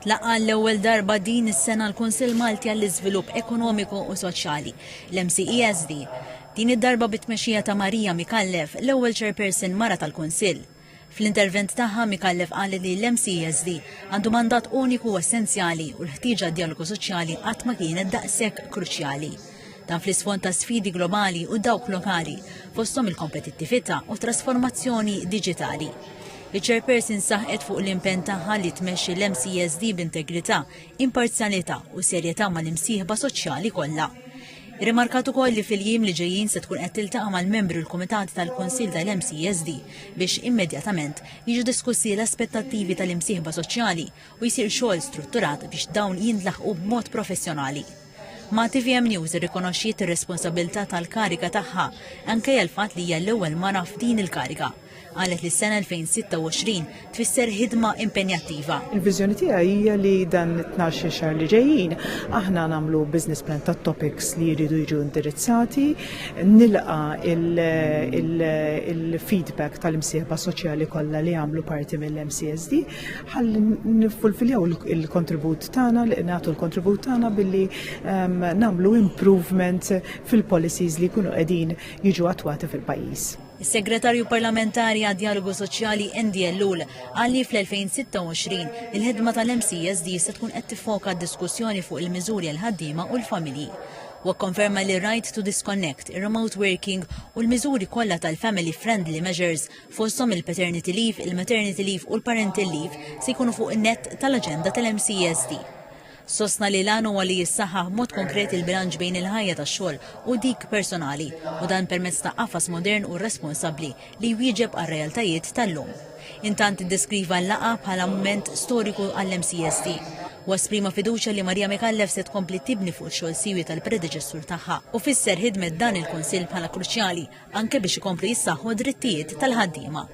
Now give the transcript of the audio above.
Tlaqa l-ewwel darba din is-sena l-Kunsill Malti għall-Iżvilupp Ekonomiku u Soċjali, l-MCESD. Din id-darba bit-tmexxija ta' Marija Mikallef, l-ewwel chairperson mara tal-Kunsill. Fl-intervent tagħha Mikallef qalet li l-MCESD għandu mandat uniku u essenzjali u l-ħtieġa dialogu soċjali qatt ma kienet daqshekk kruċjali. Dan fl-isfond ta' sfidi globali u dawk lokali, fosthom il-kompetittività u trasformazzjoni diġitali. Il-chairperson saħqet fuq l-impenn tagħha li tmexxi l-MCESD b'integrità, imparzjalità u serjetà mal-imsieħba soċjali kollha. Irrimarkat ukoll li fil-jiem li ġejjin se tkun qed tiltaqa' mal-membri l-Kumitati tal-Kunsill tal-MCESD biex immedjatament jiġu diskussi l-aspettattivi tal-imsieħba soċjali u jsir xogħol strutturat biex dawn jintlaħqu b'mod professjonali. Ma' TVM News irrikonoxxiet ir-responsabilità tal-karika tagħha anke l-fatt li hija l-ewwel mara f'din il-karika. Qalet li s-sena 2026 tfisser ħidma impenjattiva. Il-viżjoni tiegħi hija li dan 12 xahar li ġejjin aħna nagħmlu business plan ta' topics li jridu jiġu indirizzati, nilqa il-feedback tal-imsieħba soċjali kollha li għamlu parti mill-MCESD ħalli nifulfiljaw il-kontribut tagħna li nagħtu l-kontribut tagħna billi nagħmlu improvement fil-policies li jkunu qegħdin jiġu attwati fil-pajjiż. Is-Segretarju Parlamentari għad-Dialogu Soċjali Endi Ellul qal li fl-2026 il-ħidma tal-MCESD se tkun qed tiffoka d-diskussjoni fuq il-miżuri għall-ħaddiema u l-familji. U kkonferma li right to disconnect, ir-remote working u l-miżuri kollha tal-family friendly measures fosthom il-paternity leave, il-maternity leave u l-parental leave se jkunu fuq in-nett tal-aġenda tal-MCESD. Sostna li l-għanu għalli jissaħħaħ mod konkret il-bilanċ bejn il-ħajja tax-xogħol u dik personali u dan permezz ta' qafas modern u responsabbli li jwieġeb għar-realtajiet tal-lum. Intant iddeskriva l-laqgħa bħala mument storiku għall-MCESD u esprima fiduċja li Marija Mikallef se tkompli tibni fuq ix-xogħol siwi tal-predeċessur tagħha u fisser ħidmet dan il-Kunsill bħala kruċjali anke biex ikomplu jissaħħu drittijiet tal-ħaddiema.